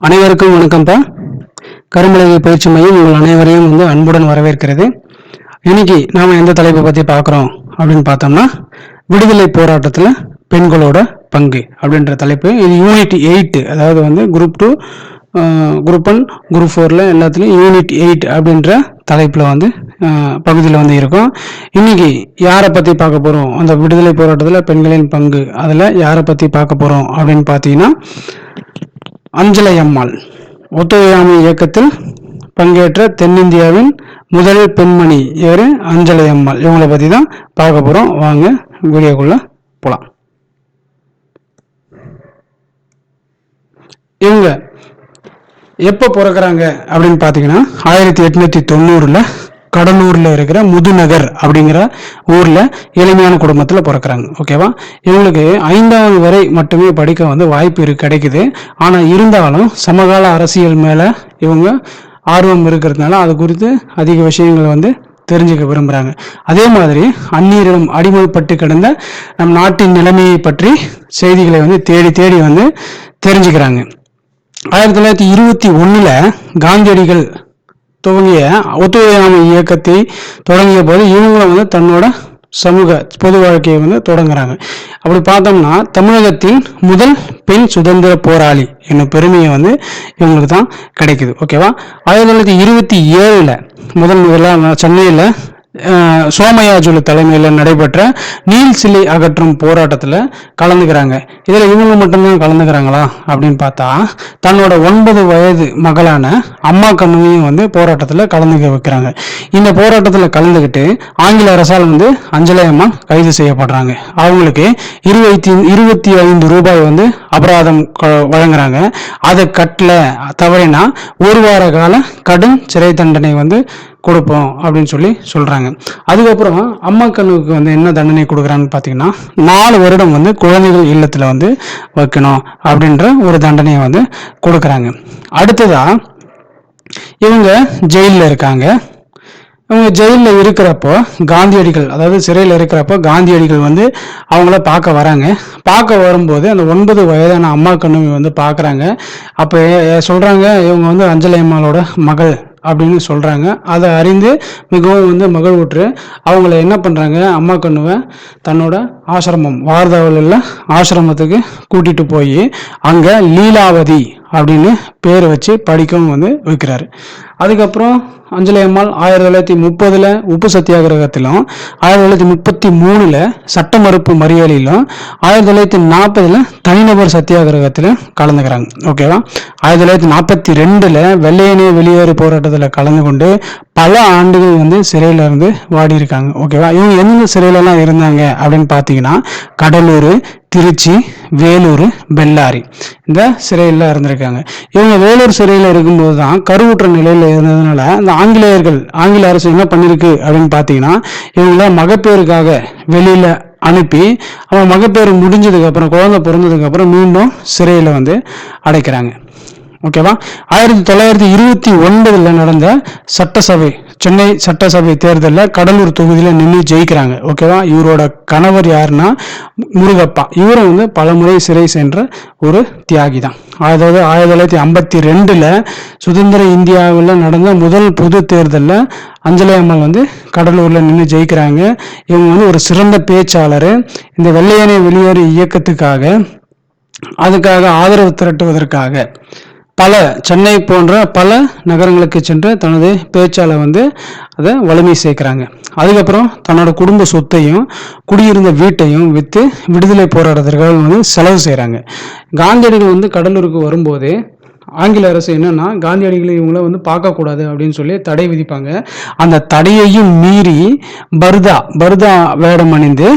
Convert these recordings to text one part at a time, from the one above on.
அனைவருக்கும் வணக்கம்ப்பா. கரும்பலகை பயிற்சி மையம் உங்கள் அனைவரையும் அன்புடன் வரவேற்கிறது. இன்னைக்கு நாம எந்த தலைப்பை பத்தி பார்க்குறோம் அப்படின்னு பார்த்தோம்னா, விடுதலை போராட்டத்தில் பெண்களோட பங்கு அப்படின்ற தலைப்பு. இது யூனிட் 8, அதாவது குரூப் 2, குரூப் 1, குரூப் 4ல எல்லாத்துலேயும் யூனிட் 8 அப்படின்ற தலைப்பில் பகுதியில் இருக்கும். இன்னைக்கு யாரை பற்றி பார்க்க போகிறோம், அந்த விடுதலை போராட்டத்தில் பெண்களின் பங்கு, அதில் யாரை பற்றி பார்க்க போகிறோம் அப்படின்னு பார்த்தீங்கன்னா, அஞ்சலை அம்மாள் ஒத்துழையாமை இயக்கத்தில் பங்கேற்ற தென்னிந்தியாவின் முதல் பெண்மணி இவர் அஞ்சலை அம்மாள். இவங்களை பற்றி தான் பார்க்க போகிறோம். வாங்க வீடியோக்குள்ள போகலாம். இவங்க எப்போ பிறக்கிறாங்க அப்படின்னு பார்த்தீங்கன்னா, 1890 கடலூரில் இருக்கிற முதுநகர் அப்படிங்கிற ஊரில் எளிமையான குடும்பத்தில் பிறக்கிறாங்க. ஓகேவா. இவங்களுக்கு 5வது வரை மட்டுமே படிக்க வாய்ப்பு கிடைக்குது. ஆனால் இருந்தாலும் சமகால அரசியல் மேலே இவங்க ஆர்வம் இருக்கிறதுனால அது குறித்து அதிக விஷயங்கள் தெரிஞ்சுக்க விரும்புகிறாங்க. அதே மாதிரி அந்நியரிடம் அடிமைப்பட்டு கிடந்த நம் நாட்டின் நிலைமையை பற்றி செய்திகளை தேடி தேடி தெரிஞ்சுக்கிறாங்க. 1921 காந்தியடிகள் துவங்கிய ஒத்துழையாமை இயக்கத்தை தொடங்கிய போது இவங்களும் தன்னோட சமூக பொது வாழ்க்கையை தொடங்குறாங்க. அப்படி பார்த்தோம்னா, தமிழகத்தின் முதல் பெண் சுதந்திர போராளி என்னும் பெருமையை இவங்களுக்கு தான் கிடைக்குது. ஓகேவா. 1927 முதல்ல சென்னையில் சோமயாஜுலு தலைமையில் நடைபெற்ற நீல் சிலை அகற்றும் போராட்டத்தில் கலந்துக்கிறாங்க. இதில் இவங்க மட்டும்தான் கலந்துக்கிறாங்களா அப்படின்னு பார்த்தா, தன்னோட 9 வயது மகளான அம்மா கண்ணுவையும் போராட்டத்தில் கலந்துக்க வைக்கிறாங்க. இந்த போராட்டத்தில் கலந்துக்கிட்டு ஆங்கில அரசால் அஞ்சலை அம்மா கைது செய்யப்படுறாங்க. அவங்களுக்கு 25 ரூபாய் அபராதம் வழங்குறாங்க. அதை கட்டல தவறினா 1 வார கால கடும் சிறை தண்டனை கொடுப்போம் அப்படின்னு சொல்றாங்க. அதுக்கப்புறம் அம்மா கண்ணுக்கு என்ன தண்டனை கொடுக்குறான்னு பார்த்தீங்கன்னா, 4 வருடம் குழந்தைகள் இல்லத்துல வைக்கணும் அப்படின்ற ஒரு தண்டனையை கொடுக்குறாங்க. அடுத்ததா இவங்க ஜெயிலில் இருக்காங்க. இவங்க ஜெயிலில் இருக்கிறப்போ காந்தியடிகள், அதாவது சிறையில் இருக்கிறப்போ காந்தியடிகள் அவங்கள பார்க்க வராங்க. பார்க்க வரும்போது அந்த 9 வயதான அம்மா கண்ணுவை பார்க்குறாங்க. அப்போ சொல்கிறாங்க, இவங்க அஞ்சலை அம்மாளோட மகள் அப்படின்னு சொல்கிறாங்க. அதை அறிந்து மிகவும் மகிழ்வுற்று அவங்கள என்ன பண்ணுறாங்க, அம்மா கண்ணுவை தன்னோட ஆசிரமம், வார்தாவில் உள்ள ஆசிரமத்துக்கு கூட்டிகிட்டு போய் அங்கே லீலாவதி அப்படின்னு பேர் வச்சு படிக்கவும் வைக்கிறாரு. அதுக்கப்புறம் அஞ்சலை அம்மாள் 1930 உப்பு சத்தியாகிரகத்திலும், 1933 சட்ட மறுப்பு மறியலிலும், 1940 தனிநபர் சத்தியாகிரகத்திலும் கலந்துக்கிறாங்க. ஓகேவா. 1942 வெள்ளையனே வெளியேறு போராட்டத்தில் கலந்து கொண்டு பல ஆண்டுகள் சிறையில இருந்து வாடி இருக்காங்க. ஓகேவா. இவங்க எந்த சிறையிலலாம் இருந்தாங்க அப்படின்னு பார்த்தீங்கன்னா, கடலூர், திருச்சி, வேலூர், பெல்லாரி இந்த சிறையில் இருந்திருக்காங்க. இவங்க வேலூர் சிறையில் இருக்கும்போது தான் கருவுற்ற நிலையில் இருந்ததுனால இந்த ஆங்கில அரசு என்ன பண்ணிருக்கு அப்படின்னு பார்த்தீங்கன்னா, இவங்கள மகப்பேறுக்காக வெளியில அனுப்பி அவன் மகப்பேறு முடிஞ்சதுக்கு அப்புறம், குழந்தை பிறந்ததுக்கு அப்புறம் மீண்டும் சிறையில் அடைக்கிறாங்க. ஓகேவா. 1929 நடந்த சட்டசபை, சென்னை சட்டசபை தேர்தலில் கடலூர் தொகுதியில் நின்று ஜெயிக்கிறாங்க. ஓகேவா. இவரோட கணவர் யாருன்னா முருகப்பா. இவரும் பல முறை சிறை சென்ற ஒரு தியாகி தான். அதாவது 1952 சுதந்திர இந்தியாவில் நடந்த முதல் பொது தேர்தலில் அஞ்சலை அம்மாள் கடலூரில் நின்று ஜெயிக்கிறாங்க. இவங்க ஒரு சிறந்த பேச்சாளர். இந்த வெள்ளையனே வெளியேறு இயக்கத்துக்காக, அதுக்காக ஆதரவு திரட்டுவதற்காக சென்னை போன்ற பல நகரங்களுக்கு சென்று தனது பேச்சால அதை வலிமை சேர்க்கிறாங்க. அதுக்கப்புறம் தன்னோட குடும்ப சொத்தையும் குடியிருந்த வீட்டையும் விற்று விடுதலை போராட்டத்திற்காக செலவு செய்கிறாங்க. காந்தியடிகள் கடலூருக்கு வரும்போது ஆங்கில அரசு என்னன்னா, காந்தியடிகளை இவங்கள பார்க்கக்கூடாது அப்படின்னு சொல்லி தடை விதிப்பாங்க. அந்த தடையையும் மீறி பர்தா வேடம் அணிந்து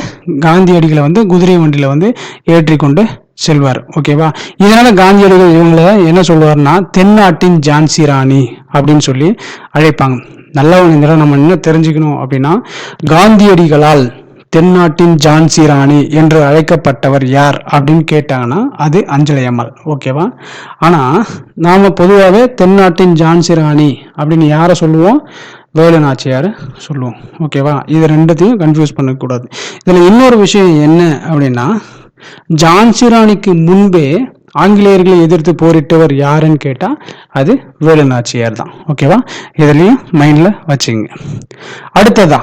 காந்தியடிகளை குதிரை வண்டியில ஏற்றிக்கொண்டு செல்வார். ஓகேவா. இதனால காந்தியடிகள் இவங்களை என்ன சொல்லுவார்னா, தென்னாட்டின் ஜான்சி ராணி அப்படின்னு சொல்லி அழைப்பாங்க. நல்லவங்க நம்ம என்ன தெரிஞ்சுக்கணும் அப்படின்னா, காந்தியடிகளால் தென்னாட்டின் ஜான்சி ராணி என்று அழைக்கப்பட்டவர் யார் அப்படின்னு கேட்டாங்கன்னா அது அஞ்சலை அம்மாள். ஓகேவா. ஆனா நாம பொதுவாகவே தென்னாட்டின் ஜான்சி ராணி அப்படின்னு யாரை சொல்லுவோம், வேலு நாச்சியார் சொல்லுவோம். ஓகேவா. இது ரெண்டுத்தையும் கன்ஃபியூஸ் பண்ணக்கூடாது. இதுல இன்னொரு விஷயம் என்ன அப்படின்னா, ஜான்சி ராணிக்கு முன்பே ஆங்கிலேயர்களை எதிர்த்து போரிட்டவர் யாருன்னு கேட்டா அது வேலுநாச்சியார் தான். ஓகேவா, இதுலயும் மைண்ட்ல வச்சுங்க. அடுத்ததா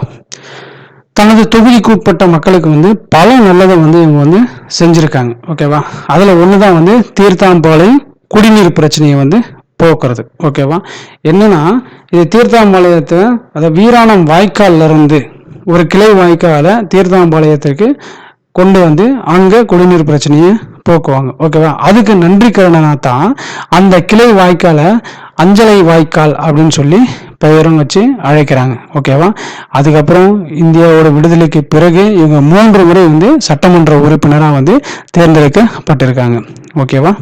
தனது தொகுதிக்கு உட்பட்ட மக்களுக்கு வந்து பல நல்லதை வந்து இவங்க வந்து செஞ்சிருக்காங்க. ஓகேவா, அதுல ஒண்ணுதான் வந்து தீர்த்தாம்பாளையம் குடிநீர் பிரச்சனையை வந்து போக்குறது. ஓகேவா, என்னன்னா இது தீர்த்தாம்பாளையத்தை அதாவது வீராணம் வாய்க்கால்ல இருந்து ஒரு கிளை வாய்க்கால தீர்த்தாம்பாளையத்துக்கு கொண்டு வந்து அங்க குடிநீர் பிரச்சனையை போக்குவாங்க. ஓகேவா, அதுக்கு நன்றி கடனா தான் அந்த கிளை வாய்க்கால அஞ்சலை வாய்க்கால் அப்படின்னு சொல்லி பெயரும் வச்சு அழைக்கிறாங்க. ஓகேவா, அதுக்கப்புறம் இந்தியாவோட விடுதலைக்கு பிறகு இவங்க 3 முறை வந்து சட்டமன்ற உறுப்பினராக வந்து தேர்ந்தெடுக்கப்பட்டிருக்காங்க. ஓகேவா,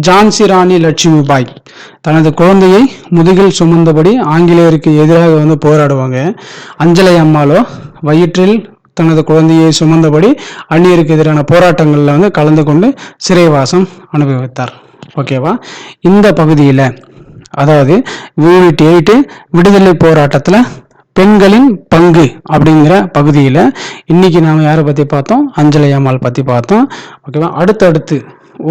ஜான்சி ராணி லட்சுமிபாய் தனது குழந்தையை முதுகில் சுமந்தபடி ஆங்கிலேயருக்கு எதிராக வந்து போராடுவாங்க. அஞ்சலை அம்மாளோ வயிற்றில் தனது குழந்தையை சுமந்தபடி அந்நியருக்கு எதிரான போராட்டங்களில் வந்து கலந்து கொண்டு சிறைவாசம் அனுபவித்தார். ஓகேவா, இந்த பகுதியில் அதாவது யூனிட் 8 விடுதலை போராட்டத்தில் பெண்களின் பங்கு அப்படிங்கிற பகுதியில் இன்னைக்கு நாம் யாரை பற்றி பார்த்தோம், அஞ்சலை அம்மாள் பற்றி பார்த்தோம். ஓகேவா, அடுத்தடுத்து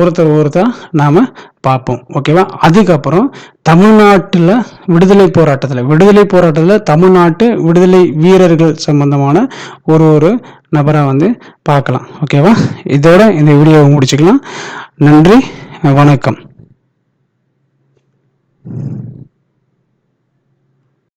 ஒருத்தர் நாம பார்ப்போம். ஓகேவா, அதுக்கப்புறம் தமிழ்நாட்டில் விடுதலை போராட்டத்தில் தமிழ்நாட்டு விடுதலை வீரர்கள் சம்பந்தமான ஒரு நபராக வந்து பார்க்கலாம். ஓகேவா, இதோட இந்த வீடியோவை முடிச்சுக்கலாம். நன்றி, வணக்கம்.